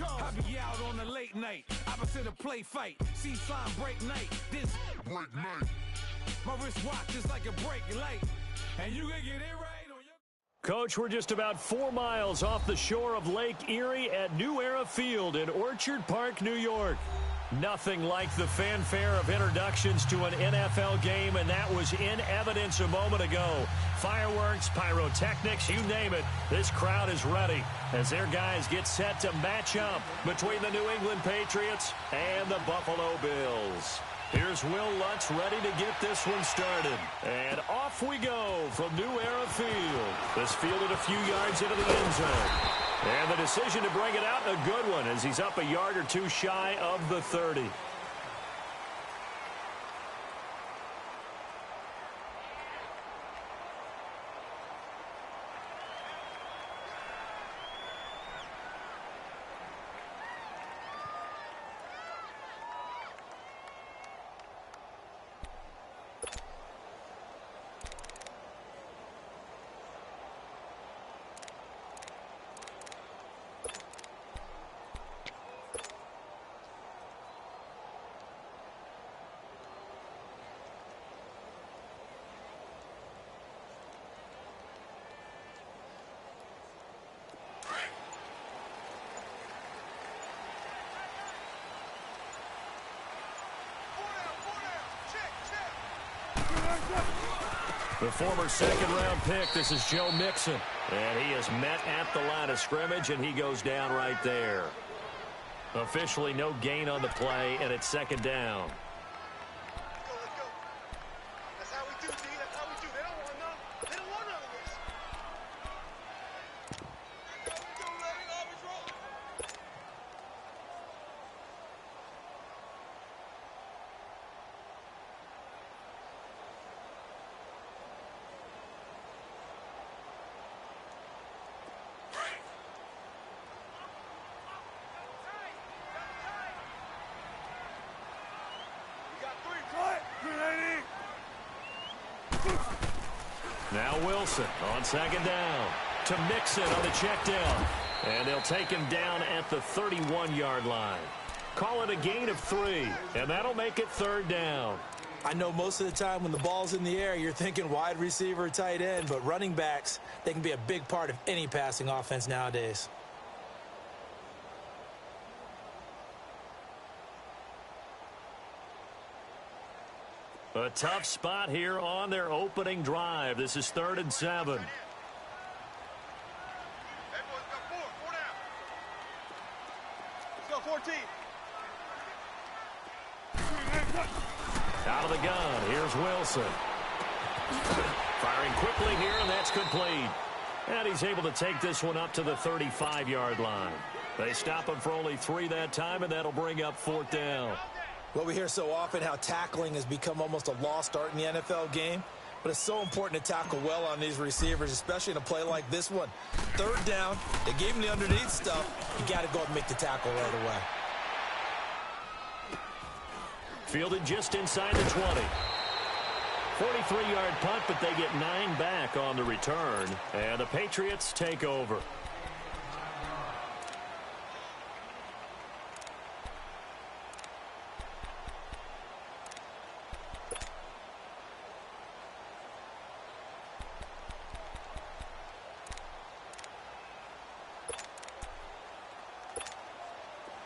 I be out on a late night, opposite a play fight. See sign break night, this break night. My wristwatch is like a brake light, and you can get it right on your... Coach, we're just about 4 miles off the shore of Lake Erie at New Era Field in Orchard Park, New York. Nothing like the fanfare of introductions to an NFL game, and that was in evidence a moment ago. Fireworks, pyrotechnics, you name it. This crowd is ready as their guys get set to match up between the New England Patriots and the Buffalo Bills. Here's Will Lutz ready to get this one started. And off we go from New Era Field. This fielded a few yards into the end zone. And the decision to bring it out, a good one, as he's up a yard or two shy of the 30. The former second-round pick, this is Joe Mixon. And he is met at the line of scrimmage, and he goes down right there. Officially no gain on the play, and it's second down. Let's go. That's how we do, D. That's how we do. They don't want none. They don't want none of this. Let it go, let it always roll. Now Wilson on second down to Mixon on the check down. And they'll take him down at the 31-yard line. Call it a gain of 3, and that'll make it third down. I know most of the time when the ball's in the air, you're thinking wide receiver, tight end, but running backs, they can be a big part of any passing offense nowadays. A tough spot here on their opening drive. This is 3rd and 7. That boy's got 4 down. Let's go, 14. Out of the gun, here's Wilson. Firing quickly here, and that's complete. And he's able to take this one up to the 35-yard line. They stop him for only 3 that time, and that'll bring up 4th down. Well, we hear so often how tackling has become almost a lost art in the NFL game, but it's so important to tackle well on these receivers, especially in a play like this one. 3rd down, they gave him the underneath stuff. You got to go and make the tackle right away. Fielded just inside the 20. 43-yard punt, but they get 9 back on the return, and the Patriots take over.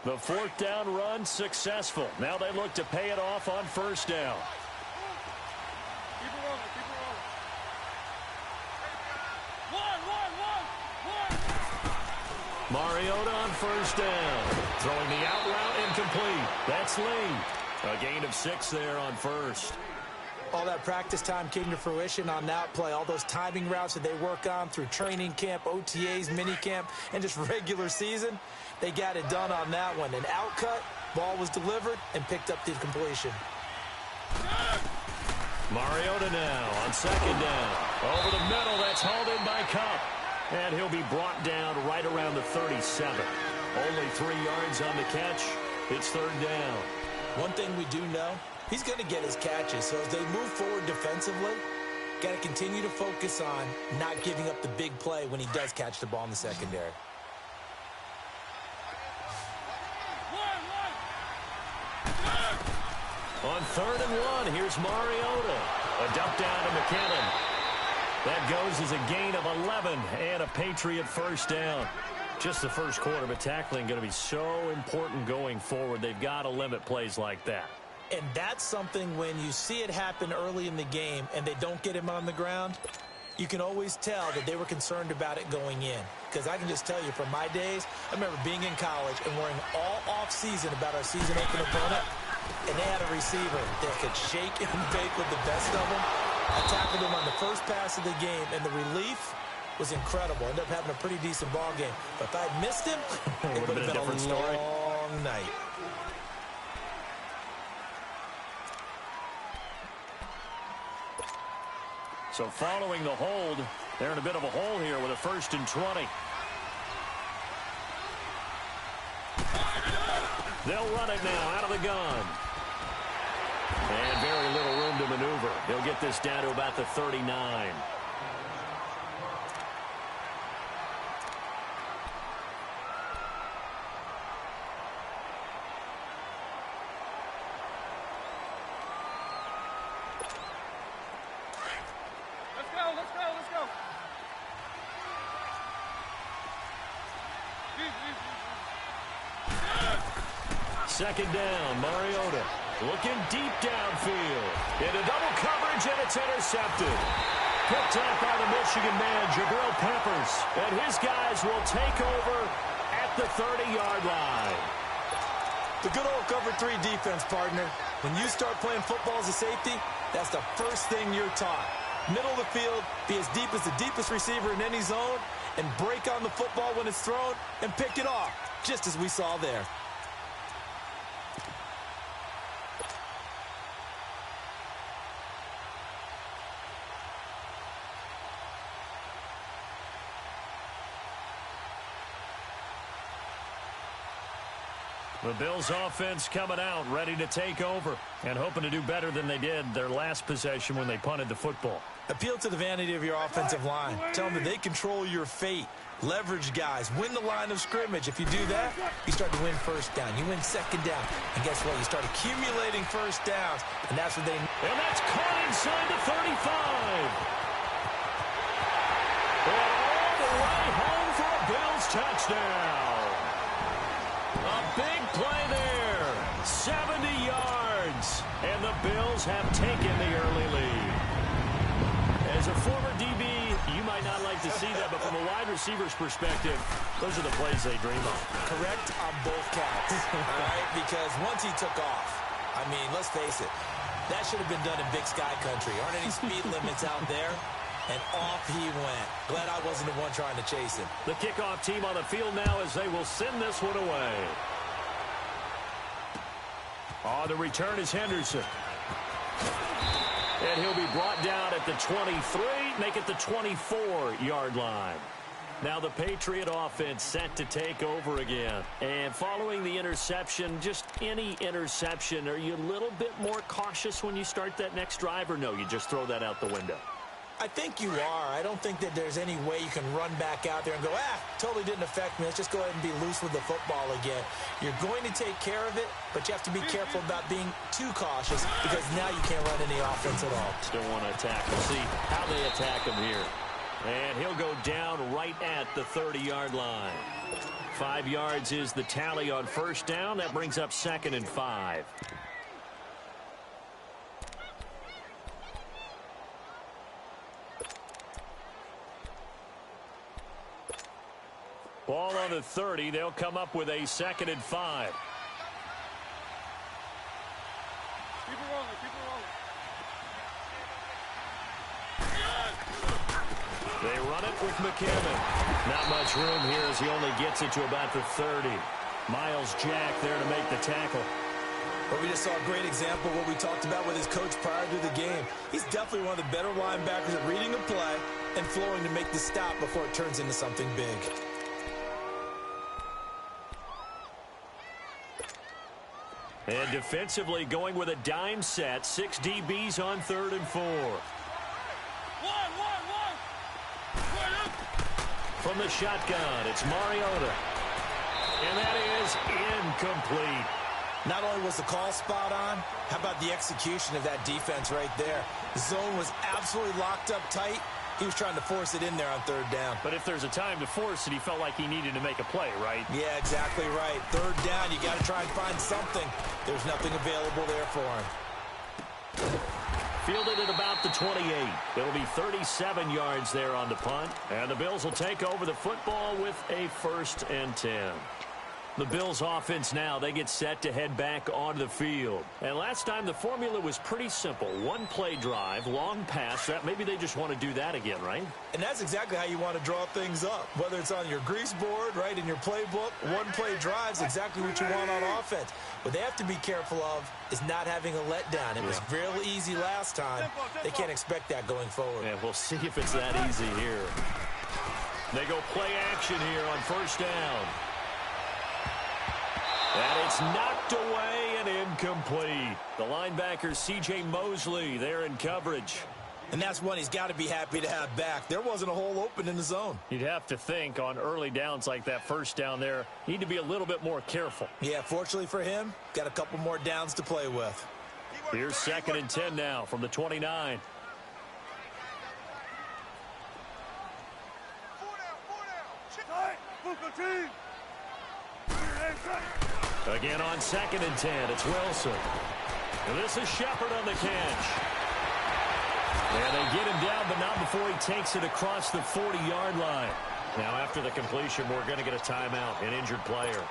The 4th down run successful. Now they look to pay it off on 1st down. Keep it rolling, keep it rolling. One. Mariota on 1st down. Throwing the out route incomplete. That's Lee. A gain of 6 there on 1st. All that practice time came to fruition on that play. All those timing routes that they work on through training camp, OTAs, minicamp, and just regular season, they got it done on that one. An out cut, ball was delivered, and picked up the completion. Mariota now on 2nd down. Over the middle, that's hauled in by Kupp. And he'll be brought down right around the 37. Only 3 yards on the catch. It's 3rd down. One thing we do know, he's going to get his catches. So as they move forward defensively, got to continue to focus on not giving up the big play when he does catch the ball in the secondary. On 3rd and 1, here's Mariota. A dump down to McKinnon. That goes as a gain of 11 and a Patriot first down. Just the first quarter, but tackling going to be so important going forward. They've got to limit plays like that. And that's something when you see it happen early in the game and they don't get him on the ground, you can always tell that they were concerned about it going in. Because I can just tell you from my days, I remember being in college and worrying all off-season about our season open opponent, and they had a receiver that could shake and bake with the best of them. I tackled him on the first pass of the game, and the relief was incredible. Ended up having a pretty decent ball game. But if I had missed him, it would have been a different story. Long night. So following the hold, they're in a bit of a hole here with a 1st and 20. They'll run it now out of the gun. And very little room to maneuver. They'll get this down to about the 39. Let's go. 2nd down, Mariota looking deep downfield. Into double coverage, and it's intercepted. Picked up by the Michigan man, Jabril Peppers. And his guys will take over at the 30-yard line. The good old cover 3 defense, partner. When you start playing football as a safety, that's the first thing you're taught. Middle of the field, be as deep as the deepest receiver in any zone, and break on the football when it's thrown and pick it off, just as we saw there. The Bills offense coming out, ready to take over, and hoping to do better than they did their last possession when they punted the football. Appeal to the vanity of your offensive line. Tell them that they control your fate. Leverage guys. Win the line of scrimmage. If you do that, you start to win 1st down. You win 2nd down. And guess what? You start accumulating 1st downs, and that's what they... And that's caught inside the 35. And all the way home for a Bills touchdown. A big play there, 70 yards, and the Bills have taken the early lead. As a former DB, you might not like to see that, but from a wide receiver's perspective, those are the plays they dream of. Correct on both counts, all right? Because once he took off, I mean, let's face it, that should have been done in Big Sky Country. Aren't any speed limits out there? And off he went. Glad I wasn't the one trying to chase him. The kickoff team on the field now as they will send this one away. On the return is Henderson. And he'll be brought down at the 23, make it the 24-yard line. Now the Patriot offense set to take over again. And following the interception, just any interception, are you a little bit more cautious when you start that next drive, or no, you just throw that out the window? I think you are. I don't think that there's any way you can run back out there and go, totally didn't affect me. Let's just go ahead and be loose with the football again. You're going to take care of it, but you have to be careful about being too cautious because now you can't run any offense at all. Still want to attack. We'll see how they attack him here. And he'll go down right at the 30-yard line. 5 yards is the tally on 1st down. That brings up 2nd and 5. Ball on the 30. They'll come up with a 2nd and 5. Keep it rolling. They run it with McKinnon. Not much room here as he only gets it to about the 30. Miles Jack there to make the tackle. But we just saw a great example of what we talked about with his coach prior to the game. He's definitely one of the better linebackers at reading a play and flowing to make the stop before it turns into something big. And defensively going with a dime set. 6 DBs on 3rd and 4. From the shotgun, it's Mariota. And that is incomplete. Not only was the call spot on, how about the execution of that defense right there? The zone was absolutely locked up tight. He was trying to force it in there on third down. But if there's a time to force it, he felt like he needed to make a play, right? Yeah, exactly right. Third down, you got to try and find something. There's nothing available there for him. Fielded at about the 28. It'll be 37 yards there on the punt. And the Bills will take over the football with a 1st and 10. The Bills offense now, they get set to head back onto the field. And last time the formula was pretty simple. One play drive, long pass. That maybe they just want to do that again, right? And that's exactly how you want to draw things up. Whether it's on your grease board, right, in your playbook, one play drive's exactly what you want on offense. What they have to be careful of is not having a letdown. It was real easy last time. They can't expect that going forward. And we'll see if it's that easy here. They go play action here on 1st down. And it's knocked away and incomplete. The linebacker, C.J. Mosley, there in coverage. And that's one he's got to be happy to have back. There wasn't a hole open in the zone. You'd have to think on early downs like that 1st down there, need to be a little bit more careful. Yeah, fortunately for him, got a couple more downs to play with. Here's 2nd and 10 now from the 29. Again on 2nd and 10, it's Wilson. And this is Shepard on the catch. And they get him down, but not before he takes it across the 40-yard line. Now, after the completion, we're going to get a timeout, an injured player.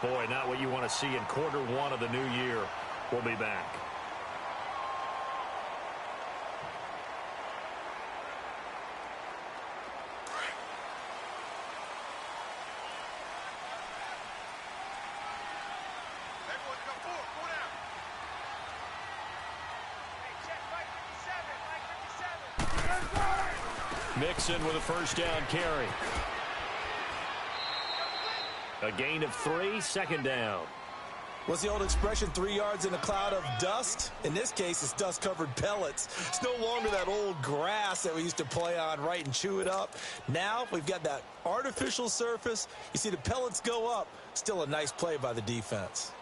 Boy, not what you want to see in quarter 1 of the new year. We'll be back. Mixon with a 1st down carry. A gain of 3, 2nd down. What's the old expression, 3 yards in a cloud of dust? In this case, it's dust-covered pellets. It's no longer that old grass that we used to play on, right, and chew it up. Now we've got that artificial surface. You see the pellets go up. Still a nice play by the defense.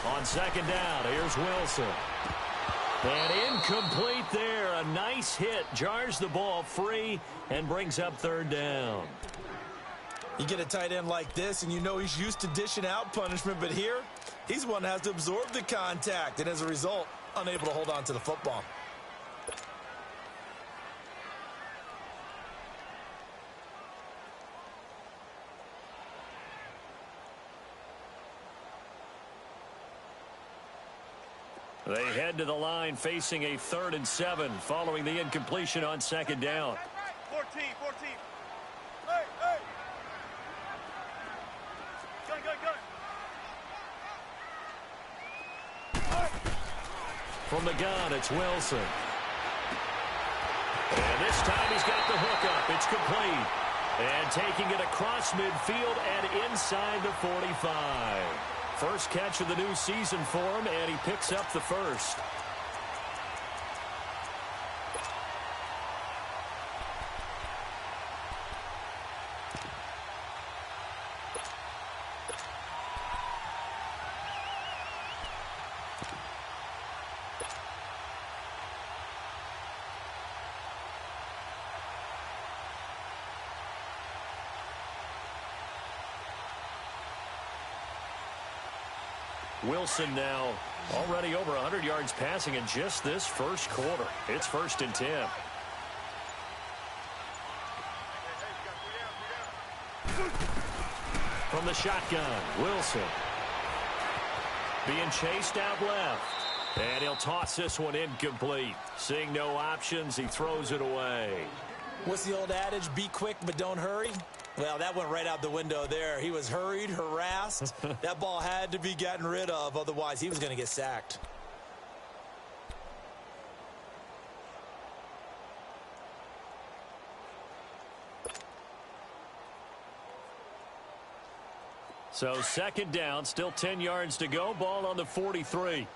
On 2nd down, here's Wilson. And incomplete there. A nice hit. Jars the ball free and brings up 3rd down. You get a tight end like this, and you know he's used to dishing out punishment, but here, he's one that has to absorb the contact, and as a result, unable to hold on to the football. They head to the line facing a 3rd and 7 following the incompletion on 2nd down. 14. Hey, hey. Gun. From the gun, it's Wilson. And this time he's got the hook up. It's complete. And taking it across midfield and inside the 45. First catch of the new season for him, and he picks up the 1st. Wilson now already over 100 yards passing in just this 1st quarter. It's 1st and 10. From the shotgun, Wilson. Being chased out left. And he'll toss this one incomplete. Seeing no options, he throws it away. What's the old adage? Be quick, but don't hurry. Well, that went right out the window there. He was hurried, harassed. That ball had to be gotten rid of, otherwise he was going to get sacked. So second down, still 10 yards to go. Ball on the 43.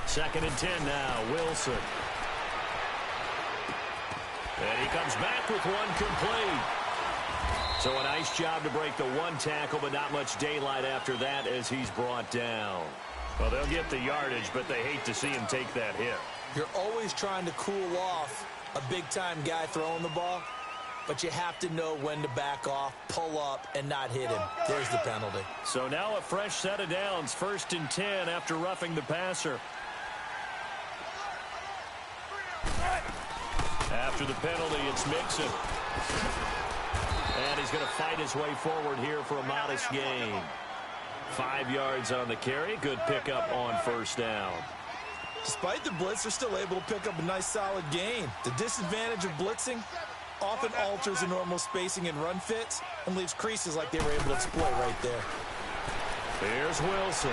Second and 10 now. Wilson. And he comes back with one complete. So a nice job to break the one tackle, but not much daylight after that as he's brought down. Well, they'll get the yardage, but they hate to see him take that hit. You're always trying to cool off a big-time guy throwing the ball, but you have to know when to back off, pull up, and not hit him. There's the penalty. So now a fresh set of downs, 1st and 10 after roughing the passer. After the penalty, it's Mixon. And he's going to fight his way forward here for a modest gain. 5 yards on the carry. Good pickup on 1st down. Despite the blitz, they're still able to pick up a nice solid gain. The disadvantage of blitzing often alters the normal spacing and run fits and leaves creases like they were able to exploit right there. Here's Wilson.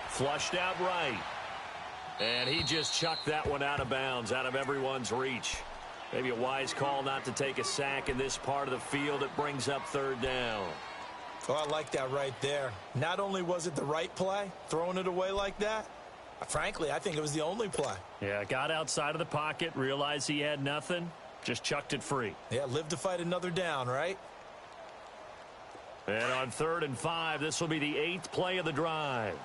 Flushed out right. And he just chucked that one out of bounds, out of everyone's reach. Maybe a wise call not to take a sack in this part of the field. It brings up 3rd down. Oh, I like that right there. Not only was it the right play, throwing it away like that, frankly, I think it was the only play. Yeah, got outside of the pocket, realized he had nothing, just chucked it free. Yeah, live to fight another down, right? And on 3rd and 5, this will be the 8th play of the drive.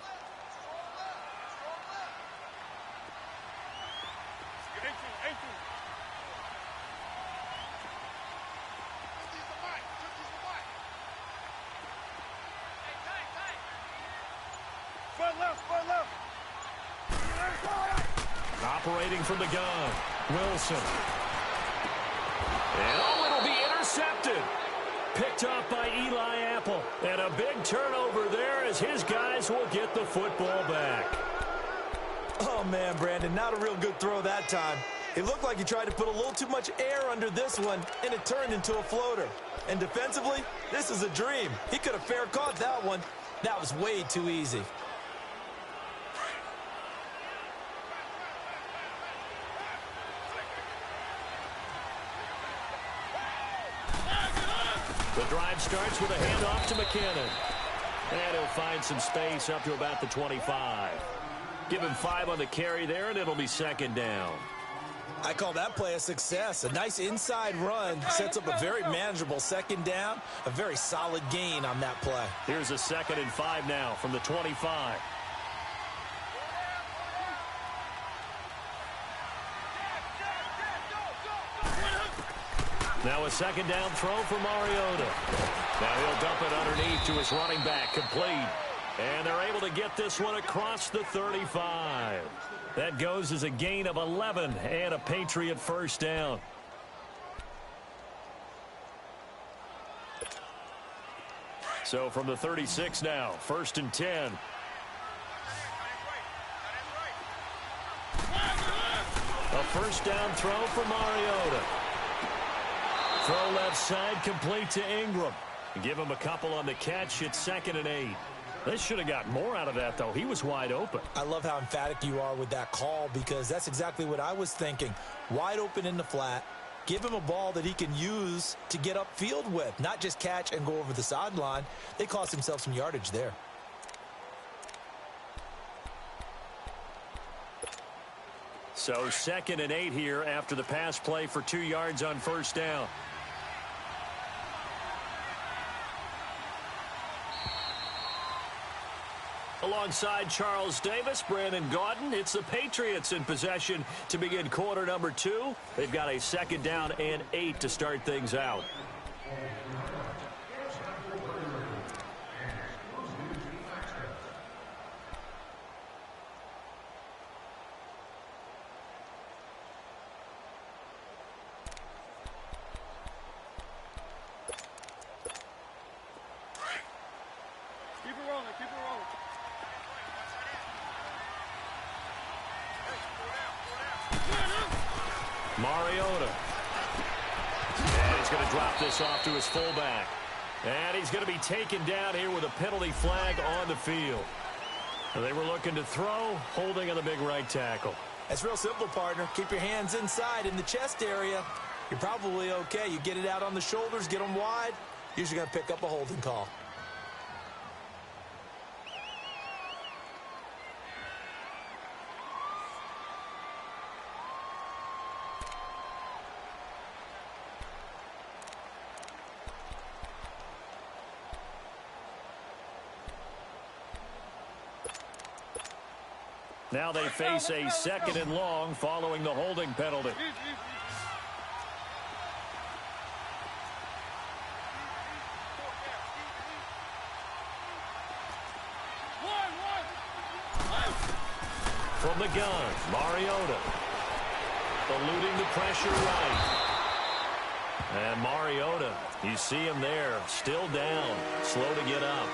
Operating from the gun, Wilson. And it'll be intercepted. Picked off by Eli Apple. And a big turnover there as his guys will get the football back. Oh, man, Brandon, not a real good throw that time. It looked like he tried to put a little too much air under this one, and it turned into a floater. And defensively, this is a dream. He could have fair caught that one. That was way too easy. The drive starts with a handoff to McKinnon. And he'll find some space up to about the 25. Give him 5 on the carry there, and it'll be 2nd down. I call that play a success. A nice inside run sets up a very manageable 2nd down. A very solid gain on that play. Here's a 2nd and 5 now from the 25. Now a 2nd down throw for Mariota. Now he'll dump it underneath to his running back, complete. And they're able to get this one across the 35. That goes as a gain of 11 and a Patriot 1st down. So from the 36 now, 1st and 10. A 1st down throw for Mariota. Throw left side, complete to Ingram. Give him a couple on the catch. It's 2nd and 8. They should have got more out of that, though. He was wide open. I love how emphatic you are with that call, because that's exactly what I was thinking. Wide open in the flat. Give him a ball that he can use to get upfield with, not just catch and go over the sideline. They cost themselves some yardage there. So 2nd and 8 here after the pass play for 2 yards on 1st down. Alongside Charles Davis, Brandon Gaudin, it's the Patriots in possession to begin quarter number 2. They've got a 2nd down and 8 to start things out. Mariota. And he's going to drop this off to his fullback. And he's going to be taken down here with a penalty flag on the field. They were looking to throw, holding on the big right tackle. It's real simple, partner. Keep your hands inside in the chest area. You're probably okay. You get it out on the shoulders, get them wide. Usually going to pick up a holding call. Now they face a 2nd and long following the holding penalty. From the gun, Mariota. Eluding the pressure right. And Mariota, you see him there, still down, slow to get up.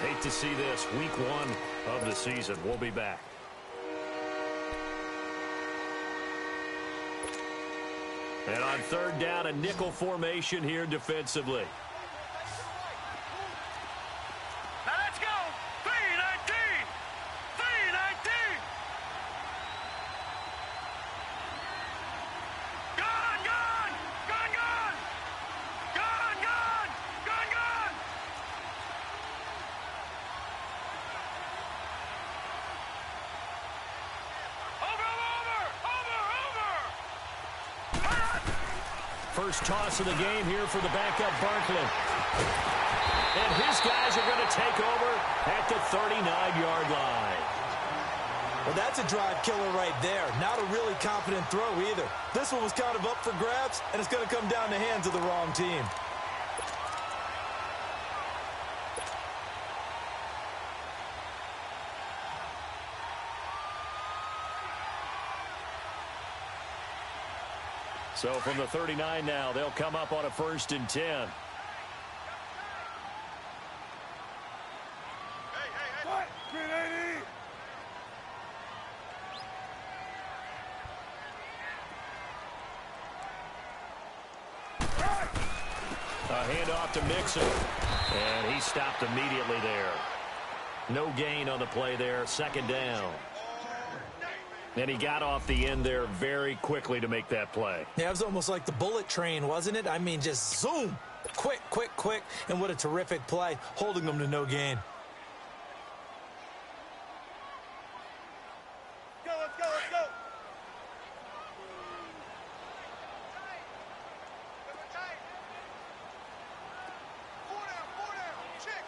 Hate to see this. Week 1 of the season. We'll be back. And on 3rd down, a nickel formation here defensively. Now let's go. 319. 319. Gone, gone. Gone, gone. Gone, gone. Gone, gone. First toss of the game here for the backup Barkley. And his guys are going to take over at the 39-yard line. Well, that's a drive killer right there. Not a really confident throw either. This one was kind of up for grabs, and it's going to come down the hands of the wrong team. So from the 39 now, they'll come up on a 1st and 10. Hey. What? 380. A handoff to Mixon. And he stopped immediately there. No gain on the play there. 2nd down. And he got off the end there very quickly to make that play. Yeah, it was almost like the bullet train, wasn't it? I mean, just zoom. Quick, quick, quick. And what a terrific play, holding them to no gain. Let's go. Four down. Check.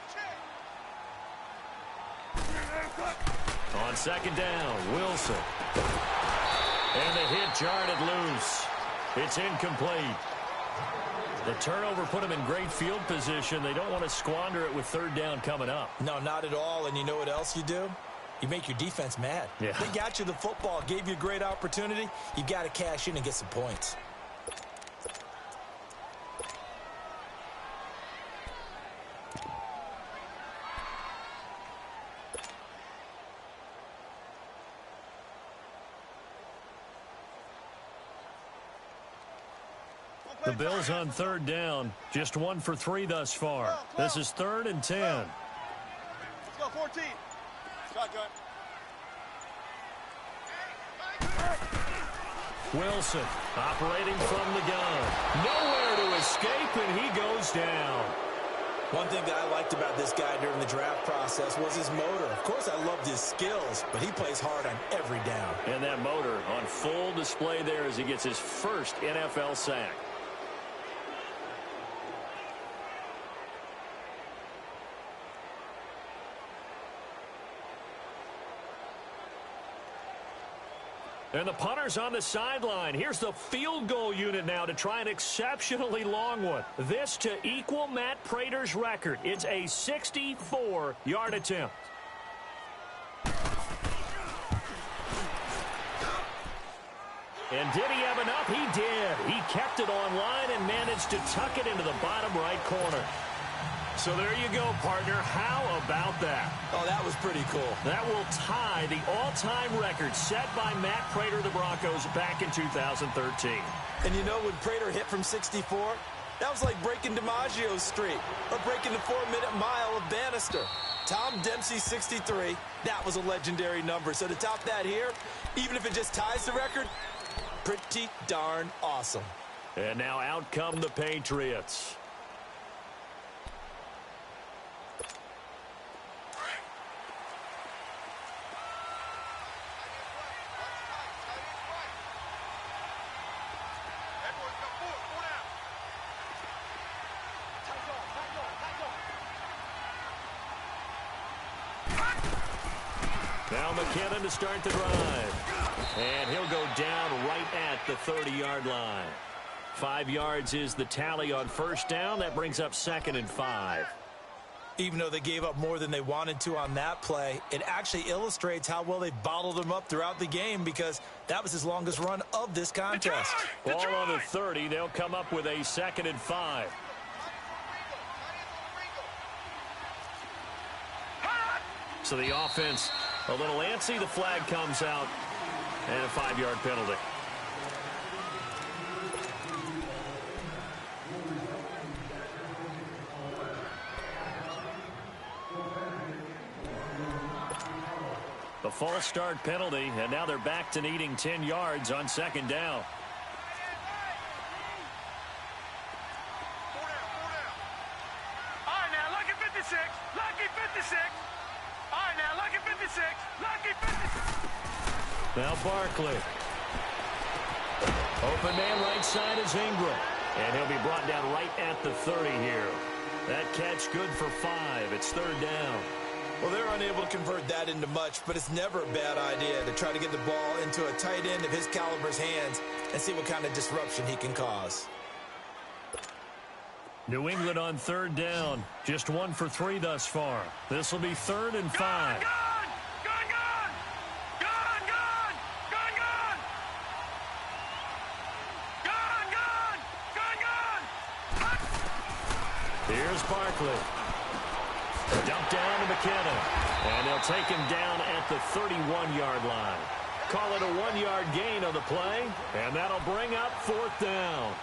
On 2nd down, Wilson. And the hit jarred it loose. It's incomplete. The turnover put them in great field position. They don't want to squander it with 3rd down coming up. No, not at all. And you know what else you do? You make your defense mad. Yeah. They got you the football, gave you a great opportunity. You got to cash in and get some points. The Bills on 3rd down, just 1 for 3 thus far. This is 3rd and 10. Let's go, 14. Shotgun. Wilson operating from the gun. Nowhere to escape, and he goes down. One thing that I liked about this guy during the draft process was his motor. Of course, I loved his skills, but he plays hard on every down. And that motor on full display there as he gets his first NFL sack. And the punter's on the sideline. Here's the field goal unit now to try an exceptionally long one. This to equal Matt Prater's record. It's a 64-yard attempt. And did he have enough? He did. He kept it on line and managed to tuck it into the bottom right corner. So there you go, partner. How about that? Oh, that was pretty cool. That will tie the all-time record set by Matt Prater of the Broncos back in 2013. And you know, when Prater hit from 64, That was like breaking DiMaggio's streak or breaking the 4-minute mile of Bannister. Tom Dempsey, 63. That was a legendary number. So to top that here, even if it just ties the record, pretty darn awesome. And now out come the Patriots. Now McKinnon to start the drive. And he'll go down right at the 30-yard line. 5 yards is the tally on first down. That brings up 2nd and 5. Even though they gave up more than they wanted to on that play, it actually illustrates how well they bottled him up throughout the game because that was his longest run of this contest. Ball on the 30. They'll come up with a 2nd and 5. So the offense a little antsy. The flag comes out and a 5-yard penalty. The false start penalty, and now they're back to needing 10 yards on 2nd down. All right, now, lucky 56. Lucky 56. All right, now, lucky 56. Lucky 56. Now Barkley. Open man right side is Ingram. And he'll be brought down right at the 30 here. That catch good for 5. It's 3rd down. Well, they're unable to convert that into much, but it's never a bad idea to try to get the ball into a tight end of his caliber's hands and see what kind of disruption he can cause. New England on 3rd down. Just 1 for 3 thus far. This will be 3rd and 5. Here's Barkley. Dumped down to McKinnon. And they'll take him down at the 31-yard line. Call it a 1-yard gain on the play. And that'll bring up 4th down.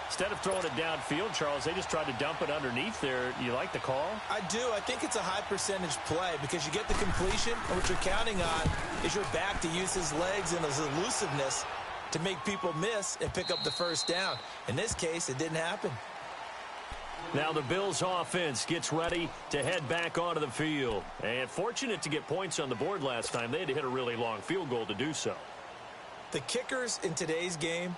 Instead of throwing it downfield, Charles, they just tried to dump it underneath there. You like the call? I do. I think it's a high percentage play because you get the completion, and what you're counting on is your back to use his legs and his elusiveness to make people miss and pick up the 1st down. In this case, it didn't happen. Now the Bills offense gets ready to head back onto the field. And fortunate to get points on the board last time. They had to hit a really long field goal to do so. The kickers in today's game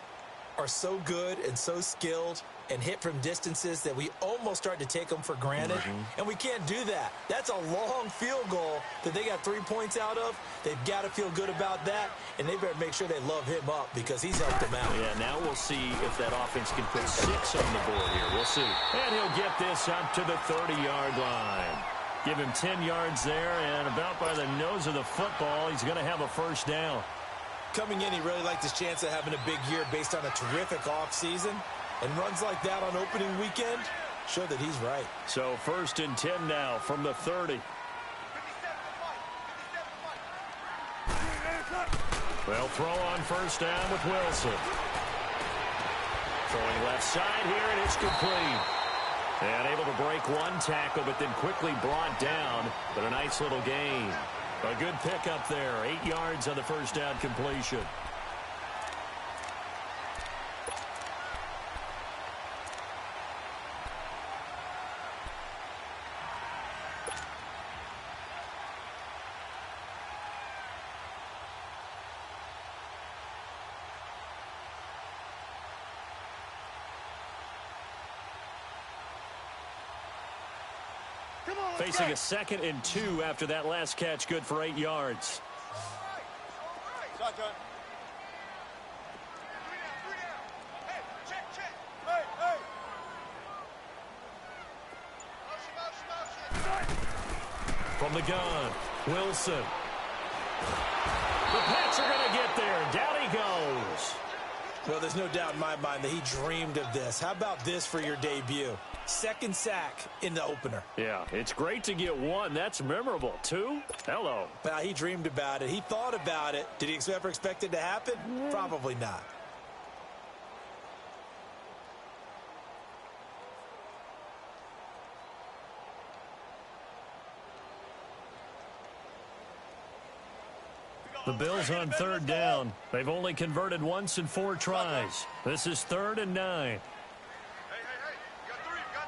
are so good and so skilled and hit from distances that we almost start to take them for granted. And we can't do that. That's a long field goal that they got 3 points out of. They've got to feel good about that, and they better make sure they love him up because he's helped them out. Yeah, now we'll see if that offense can put 6 on the board here. We'll see. And he'll get this up to the 30-yard line. Give him 10 yards there, and about by the nose of the football, he's going to have a 1st down. Coming in, he really liked his chance of having a big year based on a terrific offseason. And runs like that on opening weekend show that he's right. So 1st and 10 now from the 30. They'll throw on 1st down with Wilson. Throwing left side here, and it's complete. And able to break 1 tackle, but then quickly brought down. But a nice little gain. A good pickup there. 8 yards on the 1st down completion. Facing a 2nd and 2 after that last catch, good for 8 yards. Shotgun. Hey, check. Hey. Motion. From the gun, Wilson. The Pats are going to get there. Down he goes. Well, there's no doubt in my mind that he dreamed of this. How about this for your debut? 2nd sack in the opener. Yeah, it's great to get 1. That's memorable. 2? Hello. Well, he dreamed about it. He thought about it. Did he ever expect it to happen? Probably not. The Bills on third down. They've only converted once in 4 tries. This is 3rd and 9. Hey. You got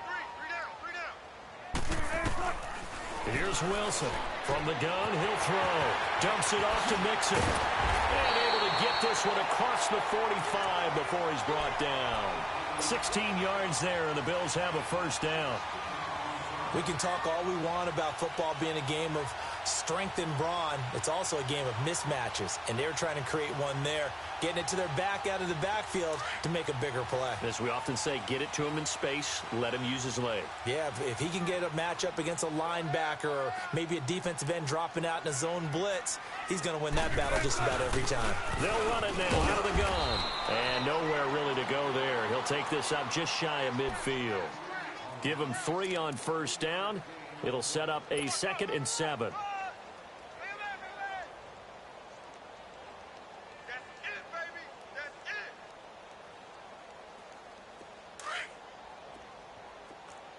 three. Here's Wilson. From the gun, he'll throw. Dumps it off to Mixon. And able to get this one across the 45 before he's brought down. 16 yards there, and the Bills have a first down. We can talk all we want about football being a game of strength and brawn. It's also a game of mismatches, and they're trying to create one there, getting it to their back out of the backfield to make a bigger play. As we often say, get it to him in space, let him use his leg. Yeah, if he can get a matchup against a linebacker or maybe a defensive end dropping out in a zone blitz, he's going to win that battle just about every time. They'll run it now out of the gun. And nowhere really to go there. He'll take this up just shy of midfield. Give him 3 on first down. It'll set up a 2nd and 7.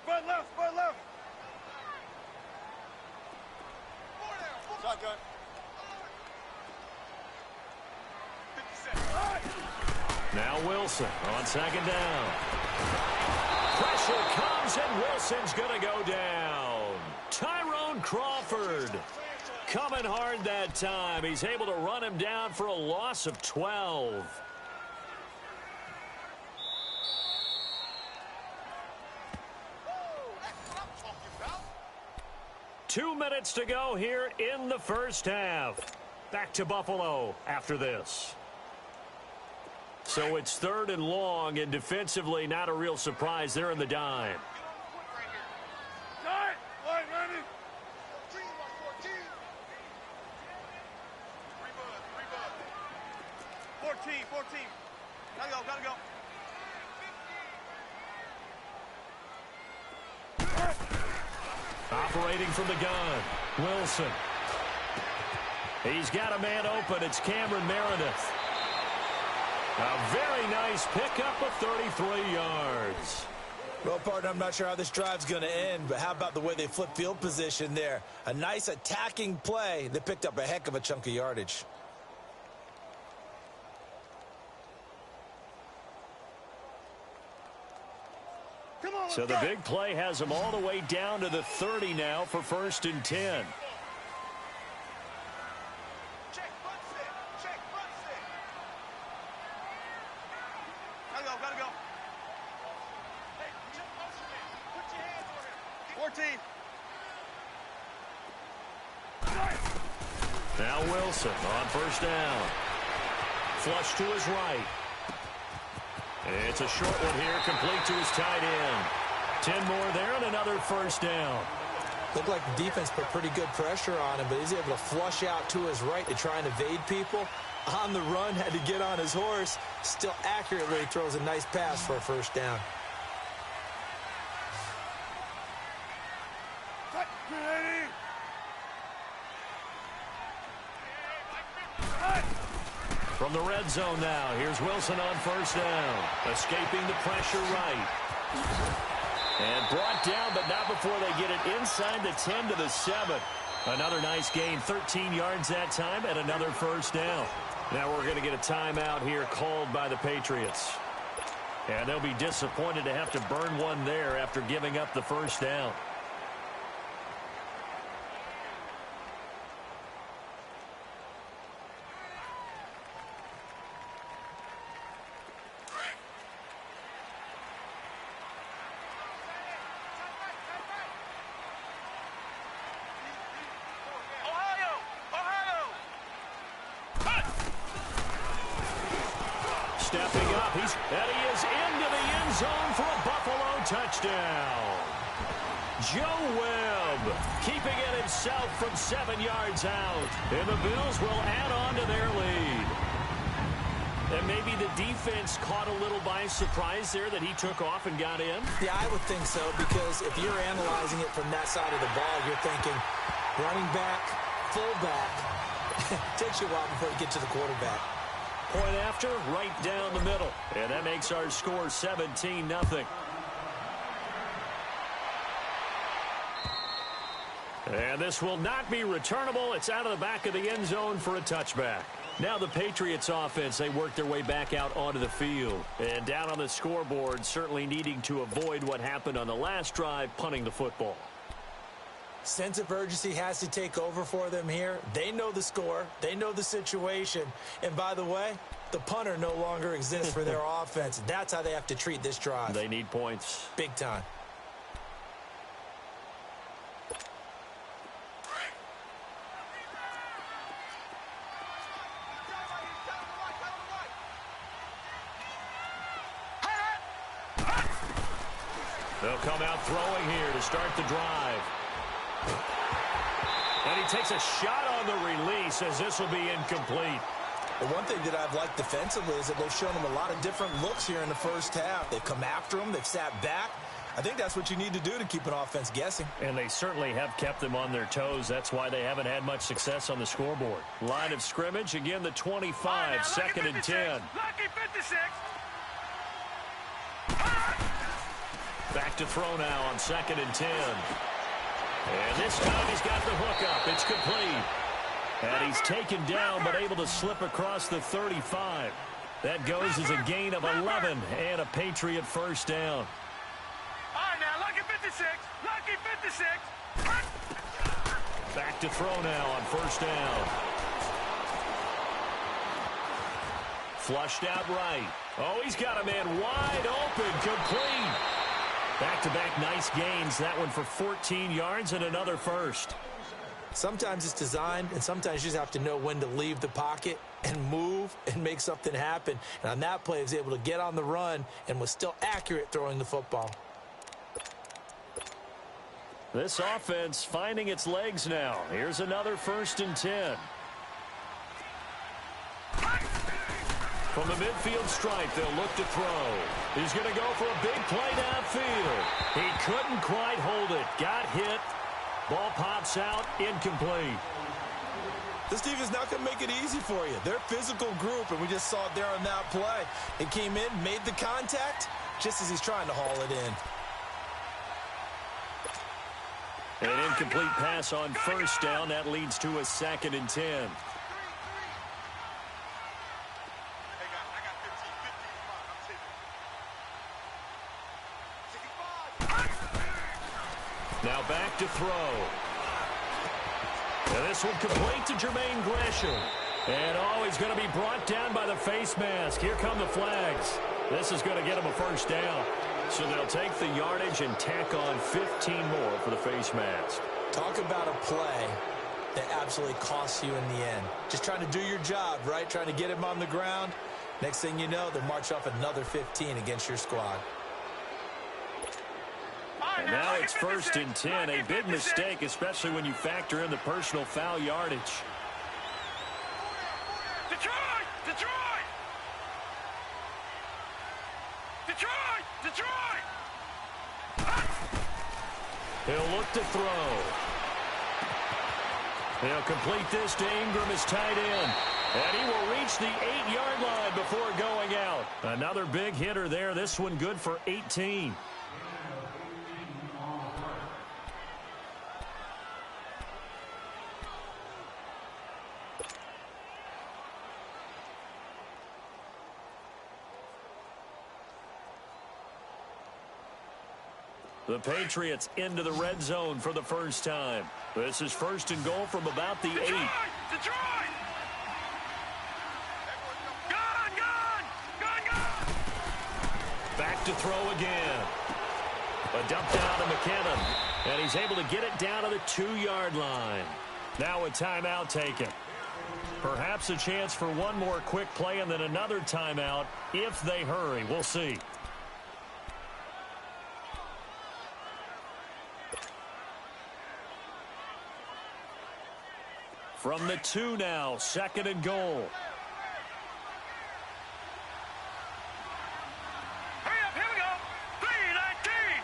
Front left. Shotgun. 57. Now Wilson on 2nd down. Pressure comes, and Wilson's going to go down. Tyrone Crawford coming hard that time. He's able to run him down for a loss of 12. Two minutes to go here in the first half. Back to Buffalo after this. So it's 3rd and long, and defensively not a real surprise. They're in the dime. 14. Gotta go. Operating from the gun, Wilson. He's got a man open. It's Cameron Meredith. A very nice pickup of 33 yards. Well, partner, I'm not sure how this drive's going to end, but how about the way they flip field position there? A nice attacking play that picked up a heck of a chunk of yardage. So the big play has them all the way down to the 30 now for 1st and 10. Check, front stick. Gotta go. Hey, check motion man. Put your hands on him. 14. Now Wilson on 1st down. Flush to his right. It's a short one here, complete to his tight end. 10 more there and another 1st down. Looked like the defense put pretty good pressure on him, but he's able to flush out to his right to try and evade people. On the run, had to get on his horse. Still accurately throws a nice pass for a 1st down. From the red zone now, here's Wilson on 1st down. Escaping the pressure right. And brought down, but not before they get it inside the 10 to the 7. Another nice gain, 13 yards that time, and another 1st down. Now we're going to get a timeout here called by the Patriots. And they'll be disappointed to have to burn one there after giving up the 1st down. Stepping up, and he is into the end zone for a Buffalo touchdown. Joe Webb keeping it himself from 7 yards out. And the Bills will add on to their lead. And maybe the defense caught a little by surprise there that he took off and got in. Yeah, I would think so, because if you're analyzing it from that side of the ball, you're thinking running back, fullback. Takes you a while before you get to the quarterback. Point after, right down the middle. And that makes our score 17-0. And this will not be returnable. It's out of the back of the end zone for a touchback. Now the Patriots offense, they work their way back out onto the field. And down on the scoreboard, certainly needing to avoid what happened on the last drive, punting the football. Sense of urgency has to take over for them here. They know the score. They know the situation. And by the way, the punter no longer exists for their offense. That's how they have to treat this drive. They need points. Big time. They'll come out throwing here to start the drive. And he takes a shot on the release as this will be incomplete. The one thing that I've liked defensively is that they've shown him a lot of different looks here in the first half. They've come after him. They've sat back. I think that's what you need to do to keep an offense guessing. And they certainly have kept them on their toes. That's why they haven't had much success on the scoreboard. Line of scrimmage, again, the 25, now, second and 10. Lucky 56. Back to throw now on second and 10. And this time he's got the hook up. It's complete. And he's taken down but able to slip across the 35. That goes as a gain of 11 and a Patriot first down. All right, now, lucky 56. Lucky 56. Back to throw now on first down. Flushed out right. Oh, he's got a man wide open. Complete. Back-to-back nice gains. That one for 14 yards and another first. Sometimes it's designed, and sometimes you just have to know when to leave the pocket and move and make something happen. And on that play, he was able to get on the run and was still accurate throwing the football. This offense finding its legs now. Here's another first and 10. From the midfield stripe, they'll look to throw. He's going to go for a big play downfield. He couldn't quite hold it. Got hit. Ball pops out. Incomplete. This defense is not going to make it easy for you. They're a physical group, and we just saw it there on that play. It came in, made the contact, just as he's trying to haul it in. An incomplete pass on first down. That leads to a second and 10. Now back to throw. And this one complete to Jermaine Gresham. And oh, he's going to be brought down by the face mask. Here come the flags. This is going to get him a first down. So they'll take the yardage and tack on 15 more for the face mask. Talk about a play that absolutely costs you in the end. Just trying to do your job, right? Trying to get him on the ground. Next thing you know, they'll march off another 15 against your squad. And now it's first and 10. A big mistake, especially when you factor in the personal foul yardage. Detroit! Detroit! Detroit! Detroit! He'll look to throw. He'll complete this to Ingram, his tight end. And he will reach the 8-yard line before going out. Another big hitter there. This one good for 18. The Patriots into the red zone for the first time. This is first and goal from about the 8. Detroit! Detroit! Gone! Gone! Gone! Gone! Back to throw again. A dump down to McKinnon. And he's able to get it down to the 2-yard line. Now a timeout taken. Perhaps a chance for one more quick play and then another timeout if they hurry. We'll see. From the 2 now, second and goal. Hurry up, here we go. 3:19.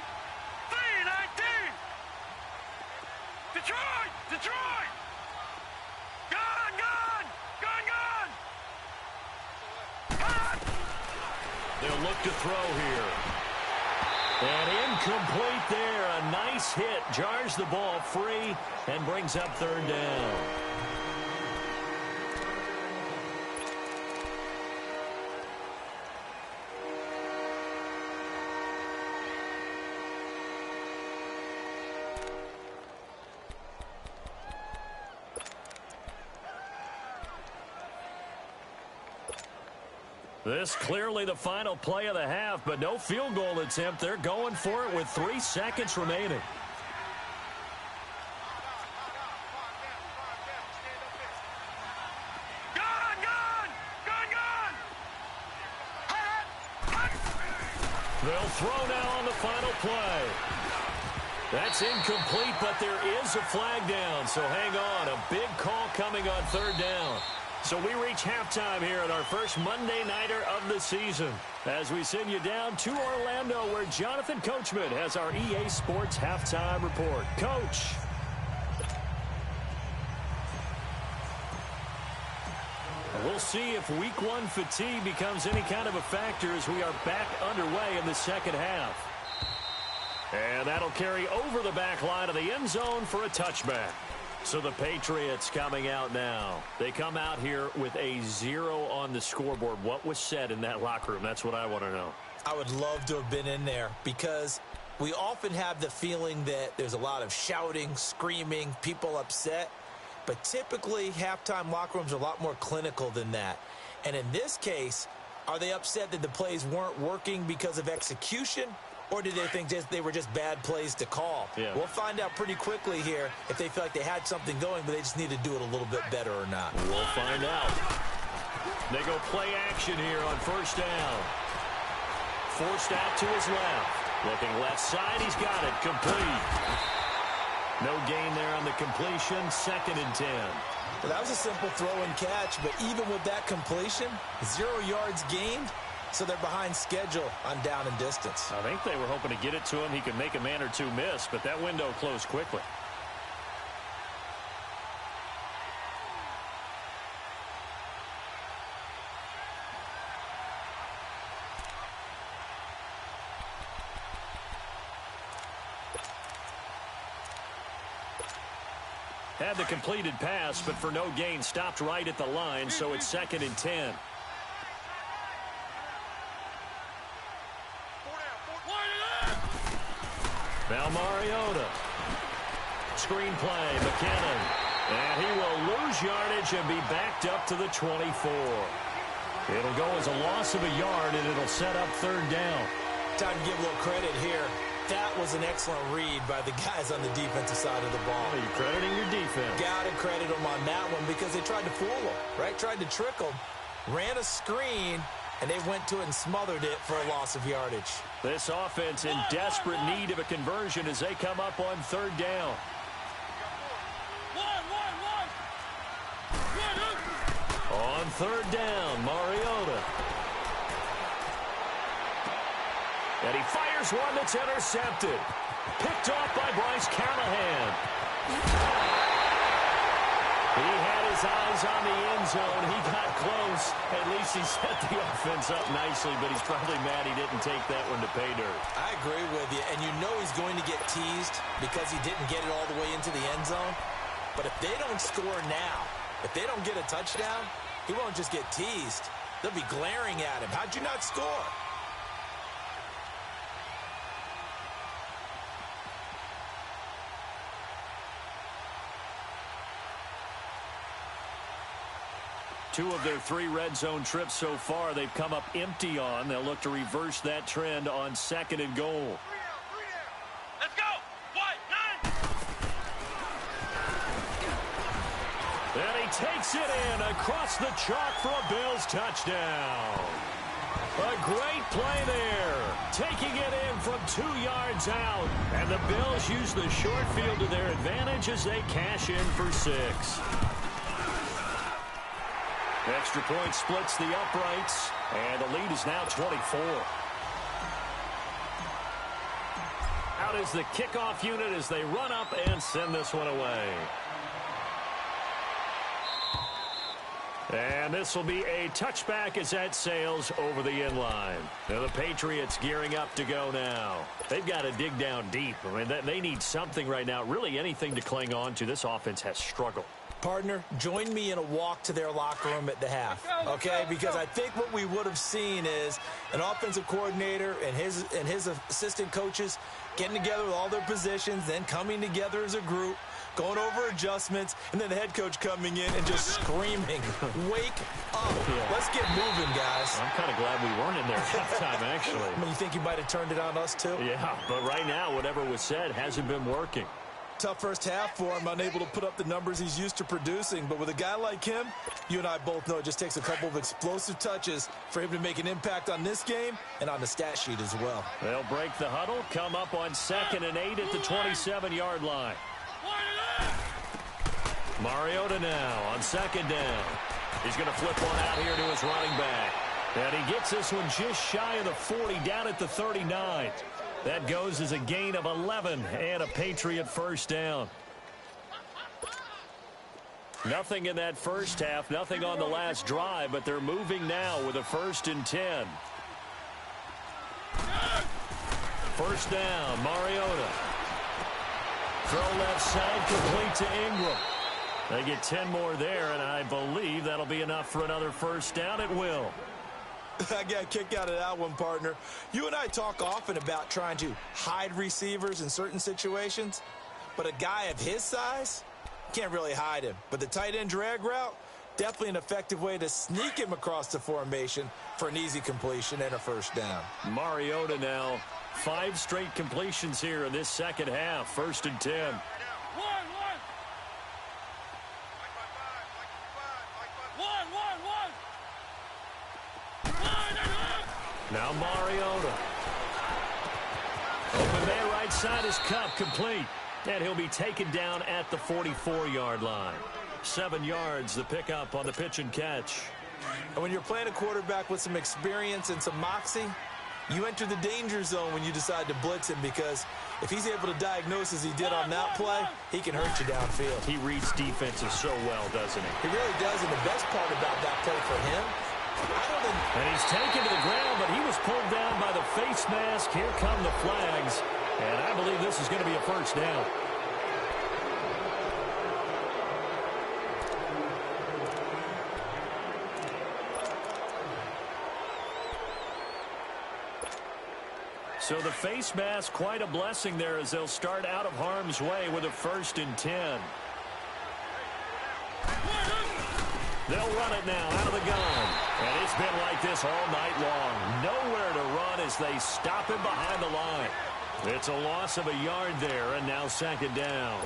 3:19. Detroit! Detroit! Gone! Gone! Gone! Gone! They'll look to throw here. And incomplete there. A nice hit. Jars the ball free and brings up third down. This clearly the final play of the half, but no field goal attempt. They're going for it with 3 seconds remaining. They'll throw now on the final play. That's incomplete, but there is a flag down, so hang on. A big call coming on third down. So we reach halftime here at our first Monday Nighter of the season as we send you down to Orlando where Jonathan Coachman has our EA Sports Halftime Report. Coach. We'll see if week 1 fatigue becomes any kind of a factor as we are back underway in the second half. And that'll carry over the back line of the end zone for a touchback. So the Patriots coming out now. They come out here with a 0 on the scoreboard. What was said in that locker room? That's what I want to know. I would love to have been in there because we often have the feeling that there's a lot of shouting, screaming, people upset. But typically, halftime locker rooms are a lot more clinical than that. And in this case, are they upset that the plays weren't working because of execution? Or did they think they were just bad plays to call? Yeah. We'll find out pretty quickly here if they feel like they had something going, but they just need to do it a little bit better or not. We'll find out. They go play action here on first down. Forced out to his left. Looking left side, he's got it. Complete. No gain there on the completion. 2nd and 10. Well, that was a simple throw and catch, but even with that completion, 0 yards gained. So they're behind schedule on down and distance. I think they were hoping to get it to him. He could make a man or two miss, but that window closed quickly. Had the completed pass, but for no gain, stopped right at the line, so it's 2nd and 10. Now Mariota. Screen play, McKinnon. And he will lose yardage and be backed up to the 24. It'll go as a loss of a yard, and it'll set up third down. Time to give a little credit here. That was an excellent read by the guys on the defensive side of the ball. Oh, you're crediting your defense. Got to credit them on that one because they tried to fool them, right? Tried to trick them. Ran a screen, and they went to it and smothered it for a loss of yardage. This offense in desperate need of a conversion as they come up on third down. On third down, Mariota. And he fires one that's intercepted. Picked off by Bryce Callahan. He had his eyes on the end zone. He got close. At least he set the offense up nicely, but he's probably mad he didn't take that one to pay dirt. I agree with you, and you know he's going to get teased because he didn't get it all the way into the end zone. But if they don't score now, if they don't get a touchdown, he won't just get teased. They'll be glaring at him. How'd you not score? Two of their 3 red zone trips so far, they've come up empty on. They'll look to reverse that trend on 2nd and goal. Let's go! White, 9! And he takes it in across the chalk for a Bills touchdown. A great play there. Taking it in from 2 yards out. And the Bills use the short field to their advantage as they cash in for 6. Extra point splits the uprights, and the lead is now 24. Out is the kickoff unit as they run up and send this one away. And this will be a touchback as that sails over the inline. Now the Patriots gearing up to go now. They've got to dig down deep. I mean, they need something right now, really anything to cling on to. This offense has struggled. Partner, join me in a walk to their locker room at the half, okay? Because I think what we would have seen is an offensive coordinator and his assistant coaches getting together with all their positions, then coming together as a group, going over adjustments, and then the head coach coming in and just screaming, wake up. Yeah. Let's get moving, guys. I'm kind of glad we weren't in there at halftime, actually. I mean, you think he might have turned it on us, too? Yeah, but right now, whatever was said hasn't been working. Tough first half for him, unable to put up the numbers he's used to producing. But with a guy like him, you and I both know it just takes a couple of explosive touches for him to make an impact on this game and on the stat sheet as well. They'll break the huddle, come up on 2nd and 8 at the 27-yard line. Mariota now on 2nd down. He's going to flip one out here to his running back. And he gets this one just shy of the 40, down at the 39. That goes as a gain of 11 and a Patriot first down. Nothing in that first half, nothing on the last drive, but they're moving now with a 1st and 10. First down, Mariota. Throw left side, complete to Ingram. They get 10 more there, and I believe that'll be enough for another first down. It will. I got a kick out of that one, partner. You and I talk often about trying to hide receivers in certain situations, but a guy of his size can't really hide him. But the tight end drag route, definitely an effective way to sneak him across the formation for an easy completion and a first down. Mariota now, 5 straight completions here in this second half. 1st and 10. Now Mariota. Open man right side is Cup, complete. And he'll be taken down at the 44-yard line. 7 yards, the pickup on the pitch and catch. And when you're playing a quarterback with some experience and some moxie, you enter the danger zone when you decide to blitz him, because if he's able to diagnose as he did on that play, he can hurt you downfield. He reads defenses so well, doesn't he? He really does, and the best part about that play for him, and he's taken to the ground, but he was pulled down by the face mask. Here come the flags, and I believe this is going to be a first down. So the face mask, quite a blessing there, as they'll start out of harm's way with a 1st and 10. They'll run it now out of the gun. And it's been like this all night long. Nowhere to run as they stop him behind the line. It's a loss of a yard there, and now 2nd down.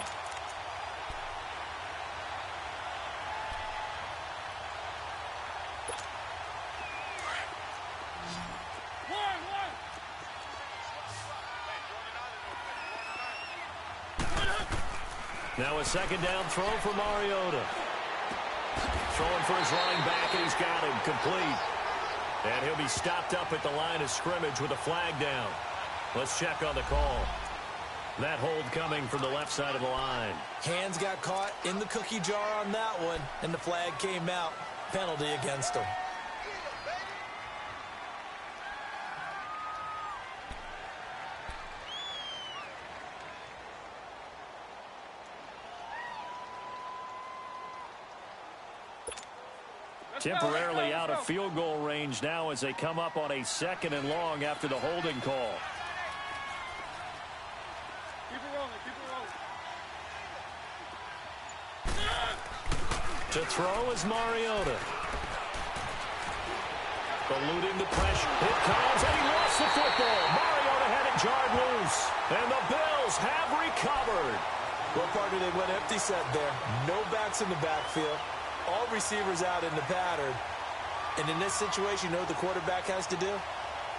Now a 2nd down throw for Mariota. Throwing for his running back, and he's got him complete. And he'll be stopped up at the line of scrimmage with a flag down. Let's check on the call. That hold coming from the left side of the line. Hands got caught in the cookie jar on that one, and the flag came out. Penalty against him. Temporarily out of field goal range now as they come up on a 2nd and long after the holding call. Keep it rolling, keep it rolling. To throw is Mariota. Eluding the pressure. It comes, and he lost the football. Mariota had it jarred loose. And the Bills have recovered. Well, partner, they went empty set there. No backs in the backfield. All receivers out in the pattern. And in this situation, you know what the quarterback has to do?